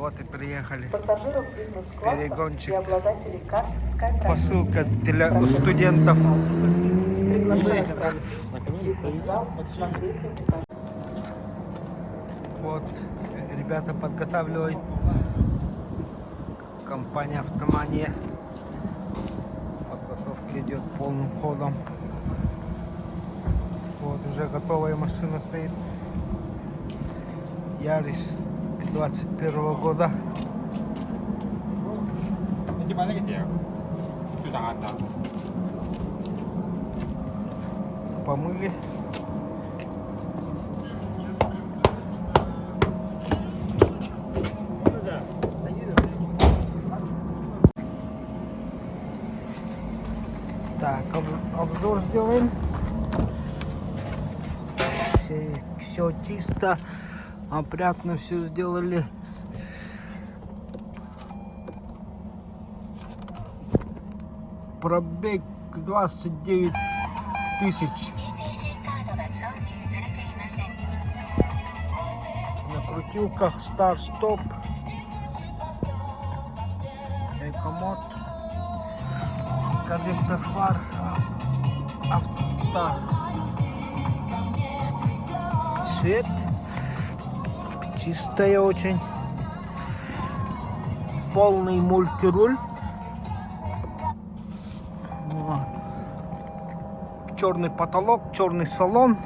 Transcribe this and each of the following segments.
Вот и приехали. Пассажиров бизнес-класса Перегончик. и обладателей карт SkyTrack. Посылка для студентов. Приглашаю вас в бизнес-зал на третьем этаже. Вот, ребята подготавливают. Компания «Автомания». Подготовка идет полным ходом. Вот уже готовая машина стоит. Ярис 21 года. Помыли. Так, обзор сделаем. Все чисто, опрятно все сделали. Пробег 29 тысяч. На крутилках старт-стоп. Экомод. Корректор фар. Авто. Свет. Чистая очень. Полный мультируль. Черный потолок, черный салон.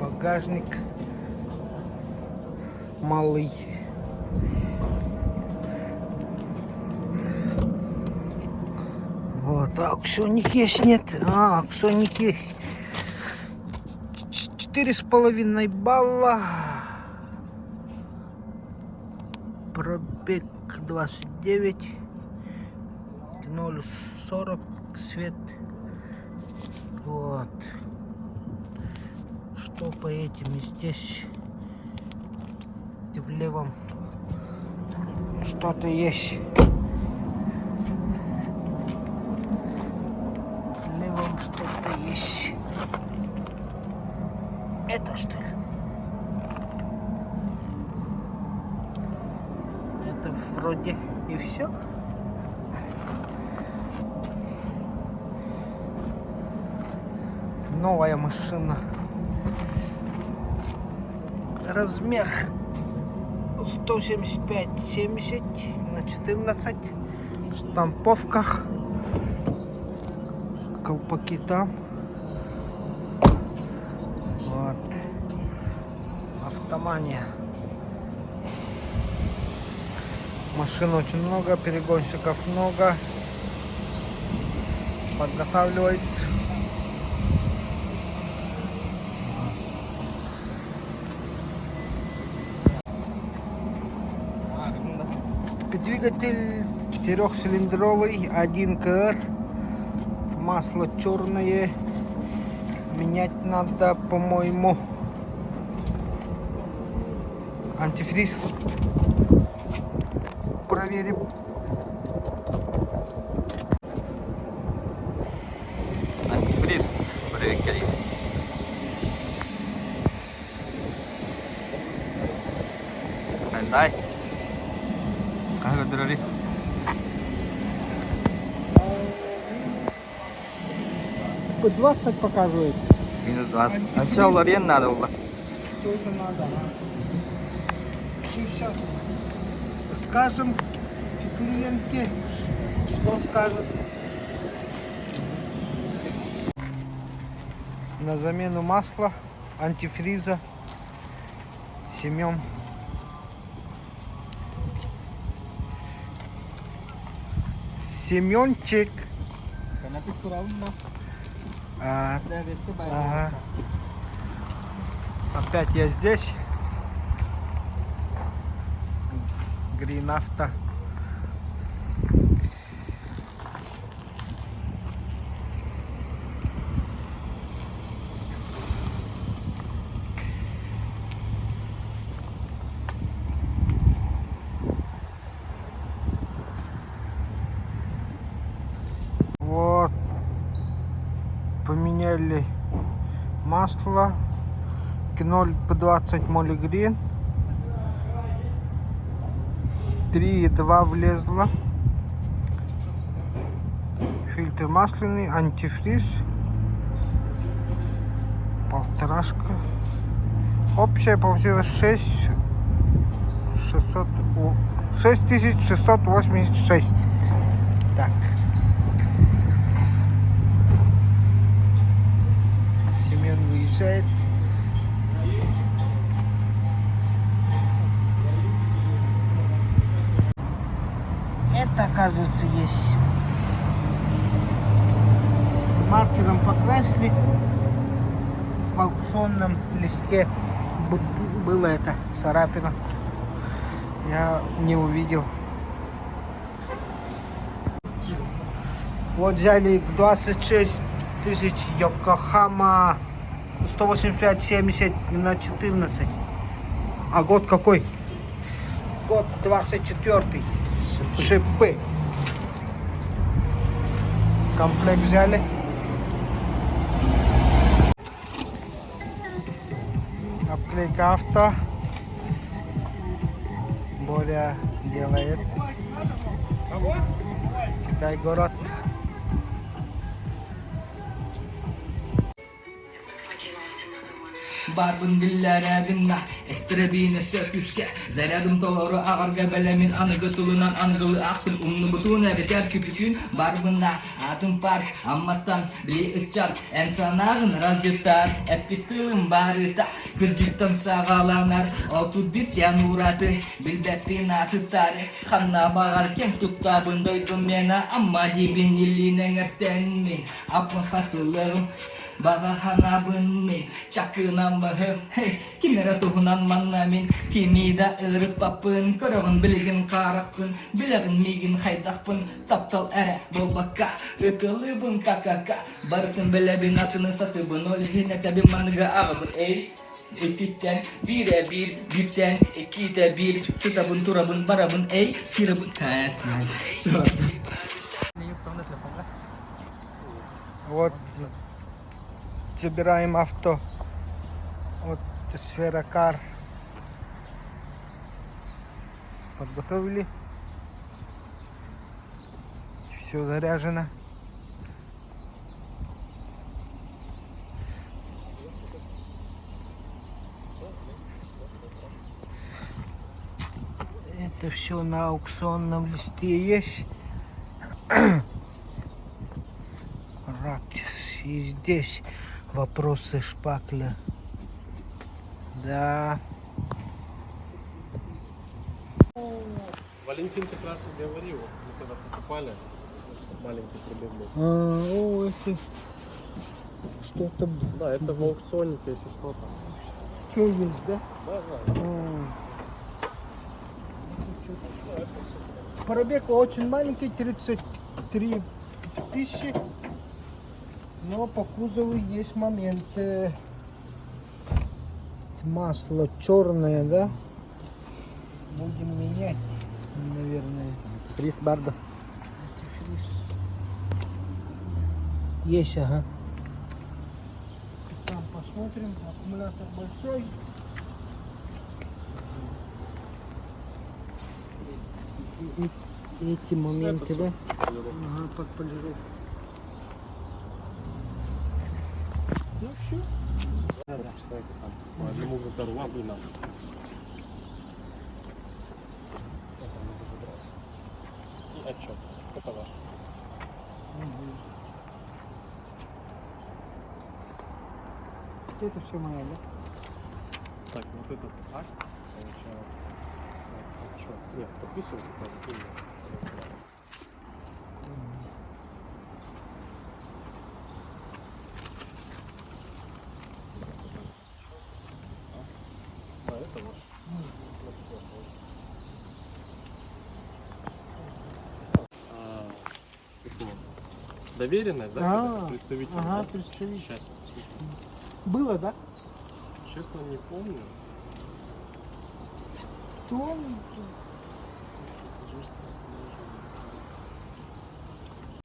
Багажник малый. Вот, аксоник есть, нет? Аксоник есть. 4,5 балла. Пробег 29. 0,40 свет. Вот. Что по этим здесь в левом что-то есть. В левом что-то есть. Это что ли? Это вроде и все. Новая машина. Размер 175-70 на 14. Штамповка. Колпаки там. Вот. Автомания. Машин очень много, перегонщиков много. Подготавливает. Двигатель четырехцилиндровый, 1 КР. Масло черное. Менять надо, по-моему. Антифриз проверим. Антифриз проверяй. Дай. Как дырали? По 20 показывает. Минус 20. А что, Лорен надо было? Тоже надо. Сейчас скажем клиентке, что скажет. На замену масла, антифриза, Семен. Семенчик. Ага. Опять я здесь. Green Авто. Вот. Поменяли масло к 0,20 Molegrin. 3,2 влезло. Фильтр масляный, антифриз. Полторашка. Общая получилась 6686. Так. Семен выезжает. Это, оказывается, есть. Маркером покрасили. В аукционном листе было это царапина. Я не увидел. Вот взяли 26 тысяч Йокохама 185-70 на 14. А год какой? Год 24-й. Шипы. Комплект взяли. Обклейка авто. Боря делает. Китай город. Barbun dillere binna Estirabine söküske Zeradım toluru ağırga belemin anıgı tulunan anıgılı akıl Umlu butuna biter küpükün Barbunda adım park Ammatan bili ıçal En sanağın racıtar Epi tılım barıta Kırcıktan sağalanar Otu bit yanuratı Bilbepin atıtarı Kanna bağarken tutabın doydum mena Amma dibin illine ngerten min Apın satılırım Baga hanabın min Çakınan bahım hey Kimera tuhunan mannamin Kimi da ırıp apın Körağın bilgin karakpın Bilagın migin haydakpın Taptal ere bobaka Itılыбın kakaka Barıkın belebin atını satıbın Olihine tabi manıga ağabın ey İkitten bire bir Birten ikide bir Sıtabın turabın barabın ey Sirabın test Вот забираем авто от Сферокар. Подготовили. Все заряжено. Это все на аукционном листе есть. Ракис. И здесь вопросы шпакля. Да. Валентин как раз и говорил, мы когда покупали, маленький пробег был. Это что-то. Да, это в аукционнике, если что-то. Что есть, да? Да. Пробег очень маленький, 33 тысячи. Но по кузову есть момент. Масло черное, да? Будем менять, наверное. Фриз Барда. Антифриз. Есть, ага. Там посмотрим. Аккумулятор большой. Эти моменты, да? Ага, под полировку. Ну все. Да. Кстати, там по одному удару лампы надо. И отчет. Это ваш. Это все мое, да? Так, вот этот акт получается. Отчет. Нет, подписывайте, правильно. Да, это ваш. Доверенность, да? когда представитель. Ага, да? представитель. Сейчас, посмотрим. Было, да? Честно, не помню. Кто он?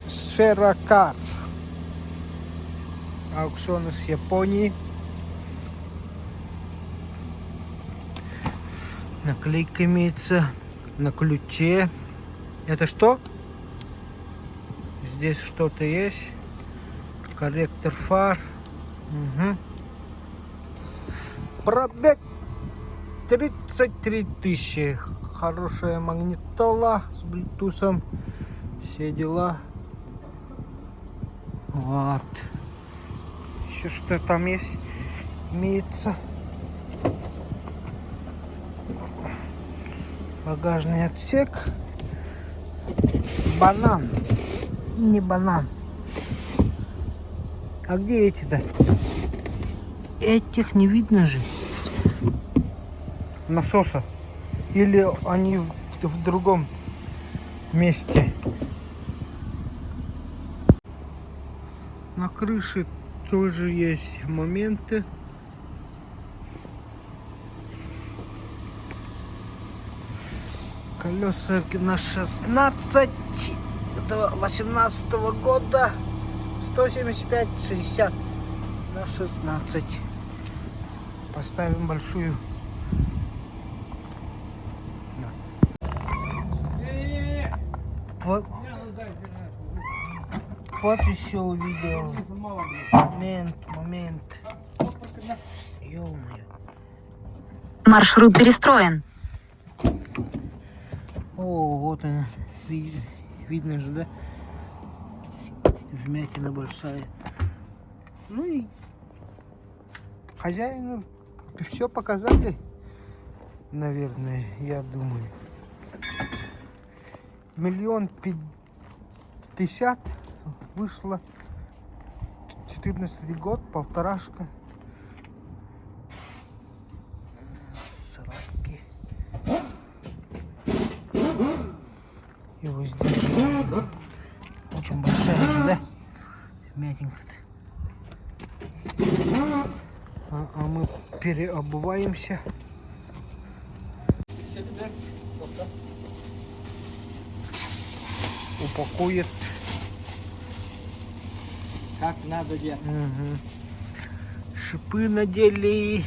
Сферокар. Аукцион из Японии. Наклейка имеется на ключе. Это что? Здесь что-то есть. Корректор фар. Угу. Пробег 33 тысячи. Хорошая магнитола с блютусом. Все дела. Вот. Еще что там есть? Имеется. Багажный отсек. Банан. Не банан. А где эти-то? Этих не видно же. Насоса. Или они в другом месте. На крыше тоже есть моменты. Колеса на 16. Это 18-го года. 175-60 на 16. Поставим большую. Вот, вот еще увидел. Момент. Ё-моё. Маршрут перестроен. О, вот она. Видно же, да? Вмятина большая. Ну и хозяину все показали, наверное, я думаю. 1,050,000 вышло. 14 год, полторашка. Царапки. И вот здесь очень большая, да? Мятенько-то. А мы переобуваемся. Упакует. Как надо делать. Угу. Шипы надели.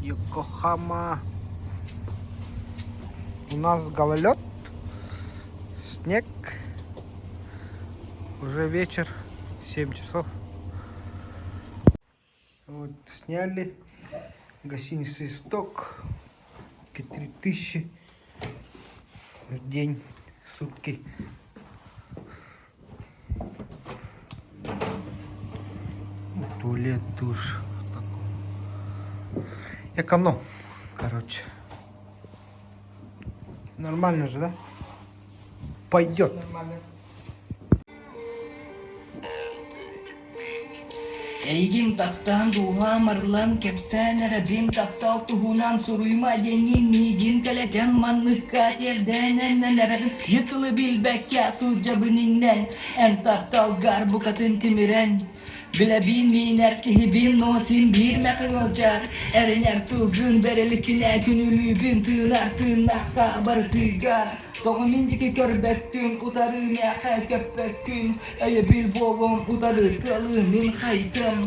Йокохама. У нас гололед. Снег. Уже вечер. 7 часов. Вот сняли. Гостиница «Исток». 3000 в день, сутки. Туалет, душ. Эконом, короче. Нормально же, да? Пойдет. Eygin taptan duha marlan kepsen Rabbim taptal tuhunan suruyma denin nigin kaleten manlıkka yerden neredim yıkılı bilbek ya sucabınından en taptal gar bu katın timiren Bile bin ertihibin nosin bir mekin olcar Eriner tuğun berelikine günülü bin tığınar tığınak kabar tığar Doğum inciki körbektin utarı meha köpektin Eye bil boğum utarı talı min haytım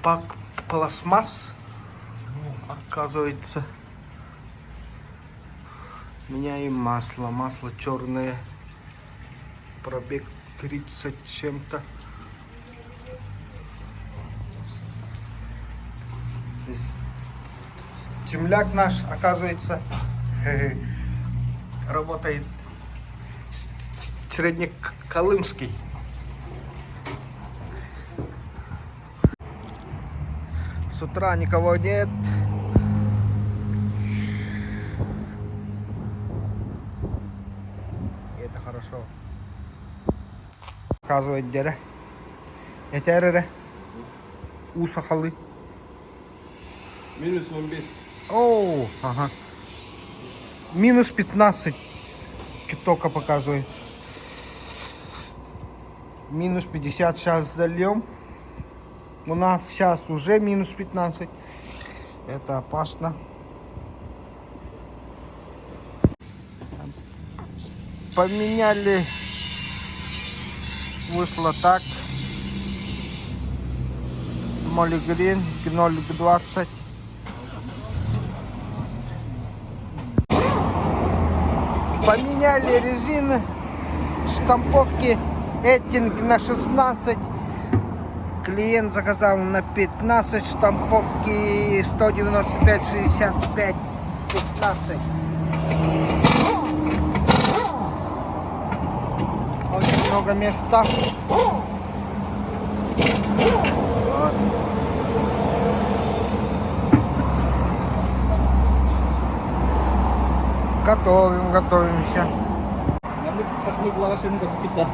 Пак пластмасс, оказывается, меняем масло. Масло черное, пробег 30 чем-то. Земляк наш, оказывается, работает среднеколымский. С утра никого нет. И это хорошо. Показывает дерево. Yeter у сахалы. Минус 15. О, ага. Минус 15 только показывает. Минус 50 сейчас зальем. У нас сейчас уже минус 15. Это опасно. Поменяли. Вышло так. Молигрин 0,20. Поменяли резины, штамповки Эттинг на 16. Клиент заказал на 15, штамповки 195, 65, 15. Очень много места. Вот. Готовимся. Nanti seselip lawasin ke kita.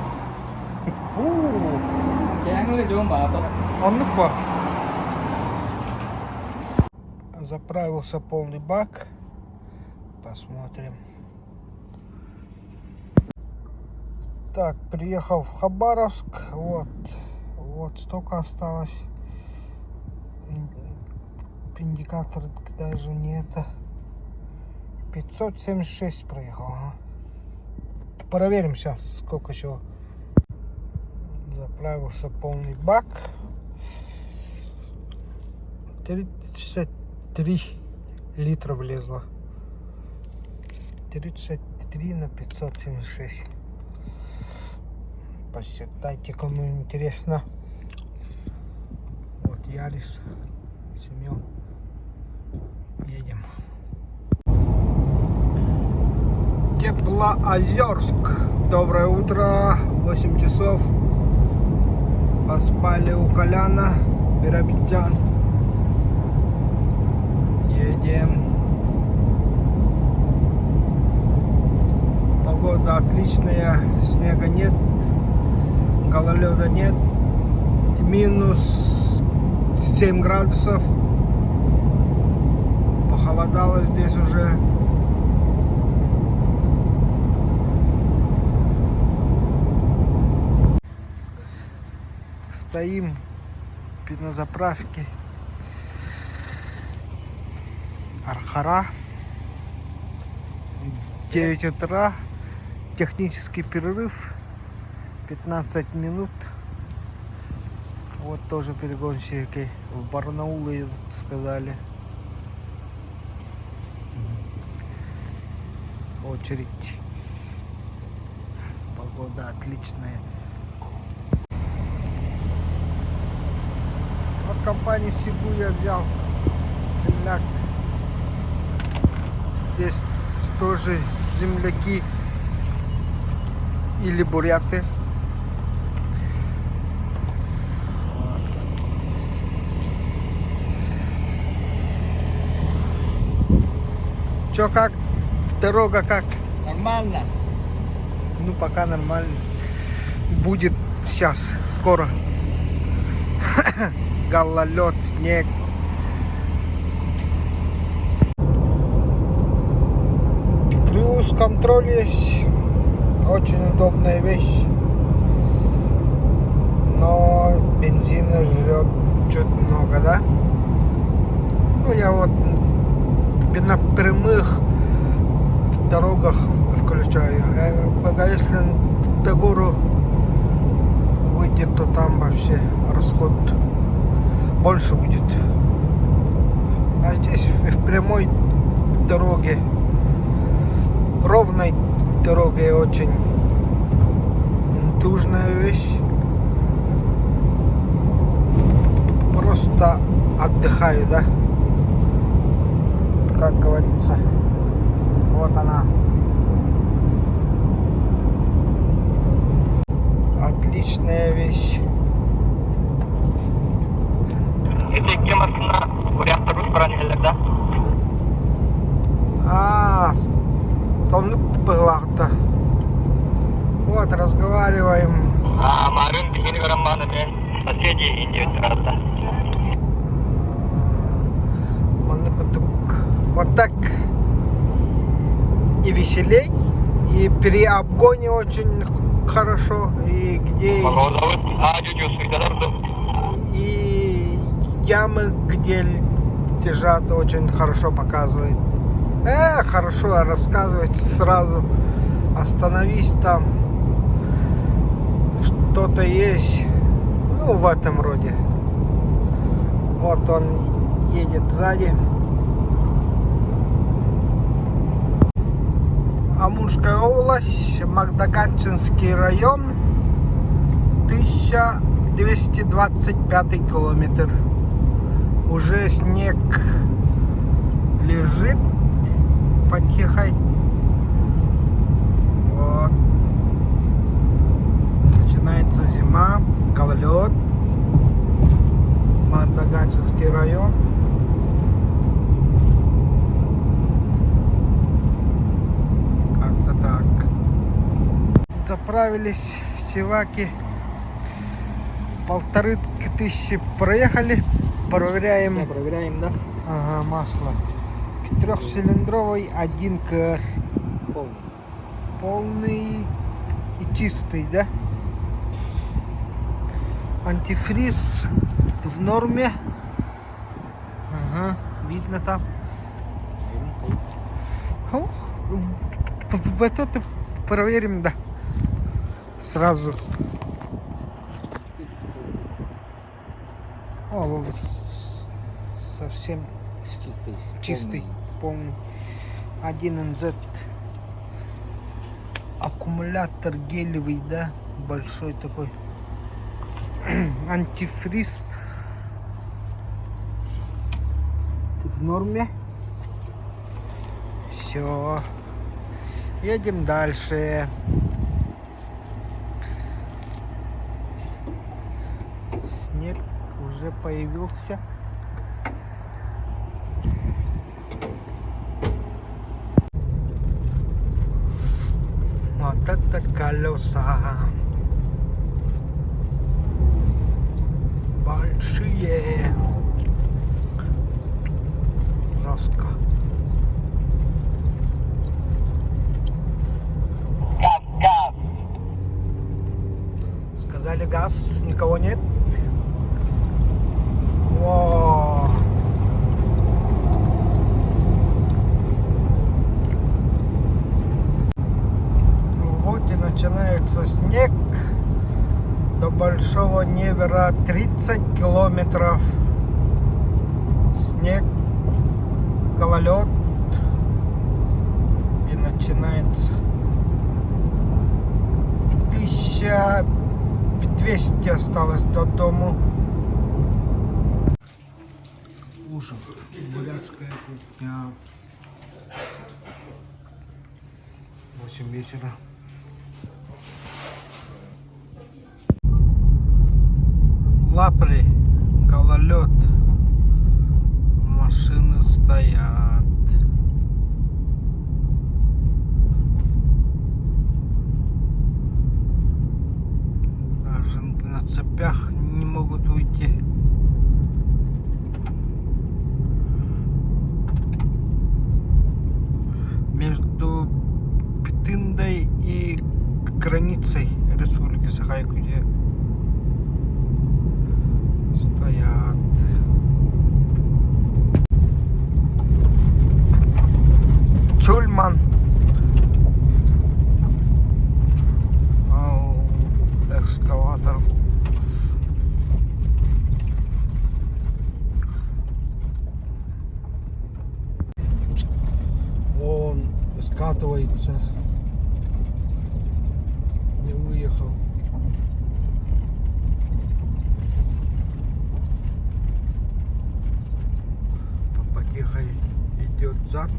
Kaya nga coba atau Он не пах. Заправился полный бак. Посмотрим. Так, приехал в Хабаровск. Вот столько осталось. Индикатор даже не это. 576 проехал. Ага. Проверим сейчас, сколько чего. Заправился полный бак. 33 литра влезло. 33 на 576. Посчитайте, кому интересно. Вот Ярис, Семен. Едем. Теплоозерск. Доброе утро. 8 часов. Поспали у Коляна. Биробиджан. Едем. Погода отличная. Снега нет. Гололеда нет. Минус 7 градусов. Похолодало здесь уже. Стоим на заправке Архара. 9 утра. Технический перерыв 15 минут. Вот тоже перегонщики в Барнаул едут, сказали. Очередь. Погода отличная. От компании Сибу я взял земляк. Здесь тоже земляки или буряты. Чё, как? Дорога как? Нормально. Ну, пока нормально. Будет сейчас, скоро. Гололед, снег. Круиз-контроль есть. Очень удобная вещь. Но бензина жрет чуть много, да? Ну, я вот на прямых дорогах включаю. А если до гору выйдет, то там вообще расход больше будет. А здесь в прямой дороге, ровной дороге очень нужная вещь. Просто отдыхаю, да? Как говорится. Вот она. Отличная вещь. Itu kemasna kuliah terus peran da? Тонны была-то. Вот, разговариваем. Kemarin di sini orang mana deh? Соседи Индии ternyata. Вот так и веселей, и при обгоне очень хорошо, и где и ямы, где лежат, очень хорошо показывает. Хорошо рассказывать сразу остановись там, что-то есть, ну, в этом роде. Вот он едет сзади. Амурская область, Магдаганчинский район, 1225 километр. Уже снег лежит потихой. Вот. Начинается зима, гололед. Магдаганчинский район. Как-то так. Заправились севаки. 1500 проехали. Проверяем. Проверяем, да? Ага, масло. Трехцилиндровый 1 КР. Полный. Полный и чистый, да? Антифриз в норме. Ага, видно там. Вот это проверим, да. Сразу. О, вот совсем чистый, полный. 1НЗ. Аккумулятор гелевый, да, большой такой. Антифриз в норме. Все, едем дальше. Снег уже появился. Вот это колеса большие, жестко. Газ, газ. Сказали газ, никого нет. О, вот и начинается снег. До Большого Невера 30 километров. Снег, гололед. И начинается 1200 осталось до дому. Ужин. Бурятская кухня. 8 вечера. Лапри, гололед. Машины стоят. Даже на цепях не могут уйти. Между Петындой и границей Республики Саха-Якутия стоят. Чульман. Экскаватор. Он скатывается. Не выехал. Потихо идет зад.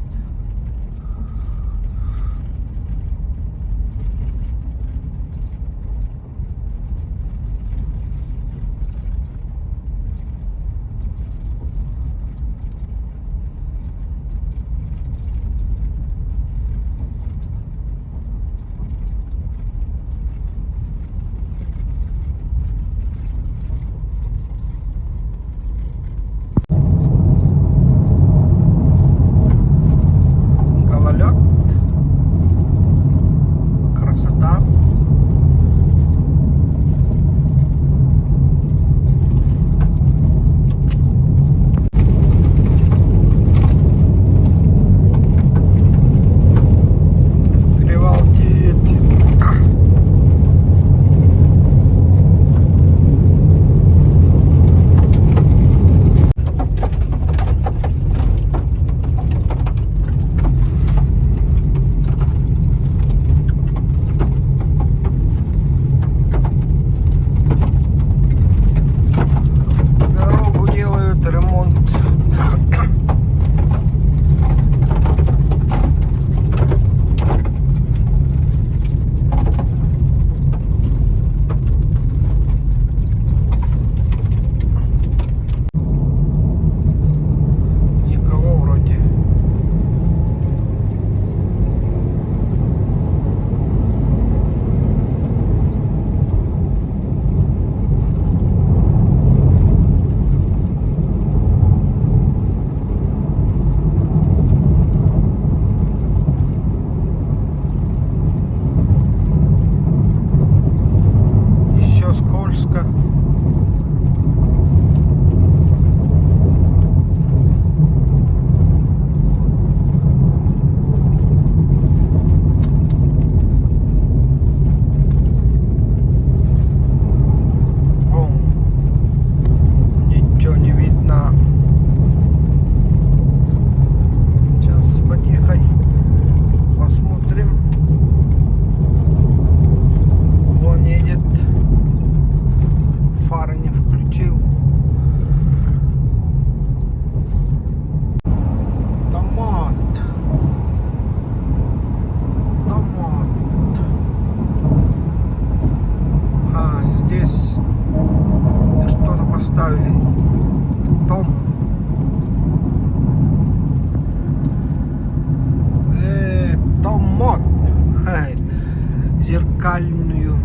зеркальную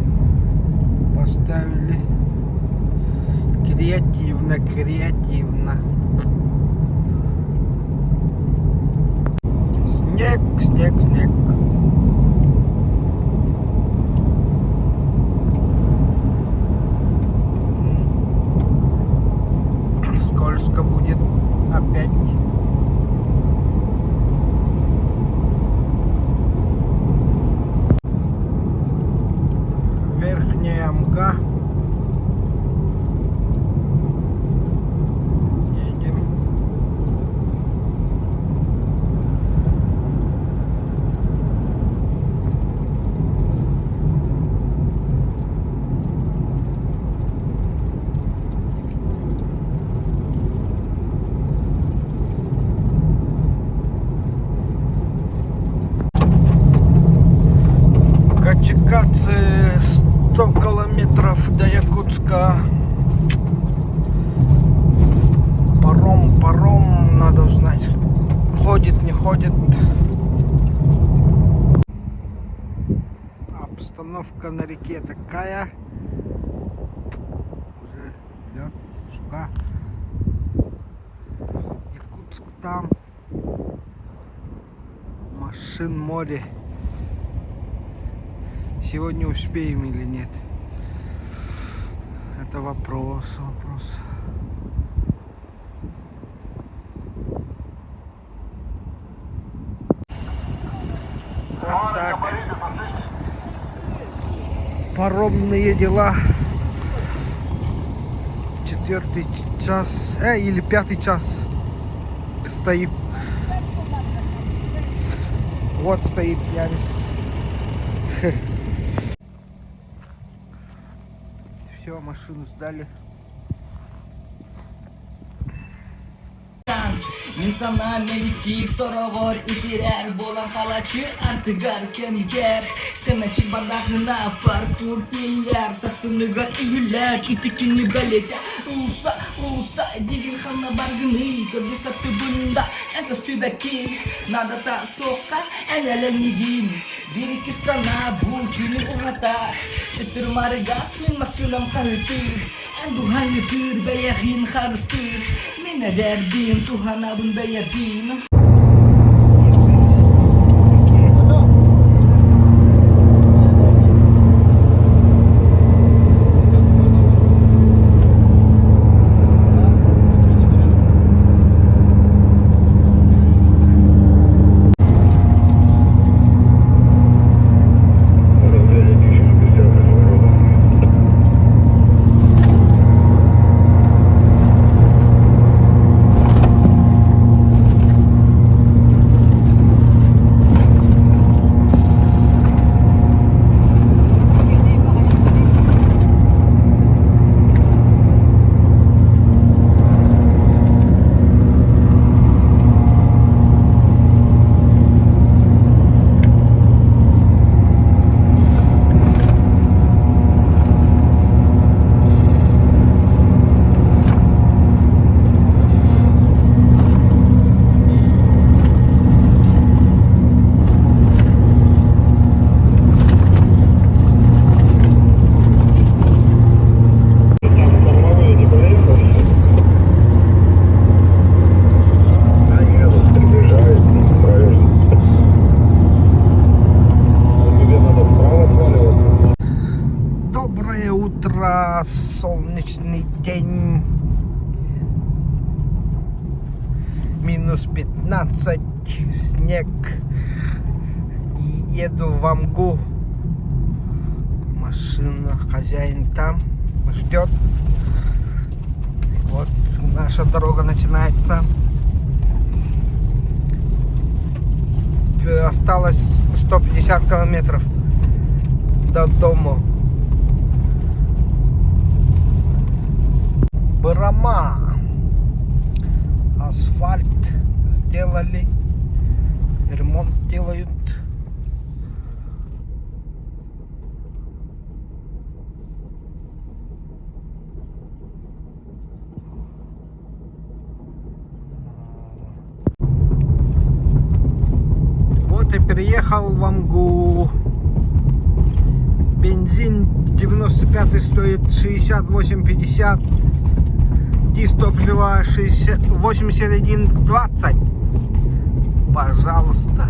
поставили. Креативно, креативно. Снег, снег, снег. Скользко будет опять. Верхняя Амга. Едем. Качекацы, 100 километров до Якутска. Паром, надо узнать, ходит, не ходит. Обстановка на реке такая. Уже лед, шука. Якутск там. Машин море. Сегодня успеем или нет? Это вопрос. Вот так. Паромные дела. 4-й час, или 5-й час стоит. Вот стоит Ярис. Все, машину сдали. İnsana meliki sorovor itirer bolan halaçı artıgar kemiker Semeçi bardağına parkur diller Sarsınıgar ügüller itikini belede Usa digil xana bargını Körgü satı bunda Enkas tübeki Nada ta soka Enelen nigin Bir iki sana bu günü uğratar Tütür margas min masılam kahıtır Tuhan yutur bayahin kharstır Mina derdim Tuhan abun bayadim Солнечный день. Минус 15. Снег. И еду в Амгу. Машина, хозяин там ждет. Вот наша дорога начинается. Осталось 150 километров до дома. Бырама. Асфальт сделали. Ремонт делают. Вот и переехал в Амгу. Бензин 95 стоит 68,50. Дистопливо 81,20. Пожалуйста.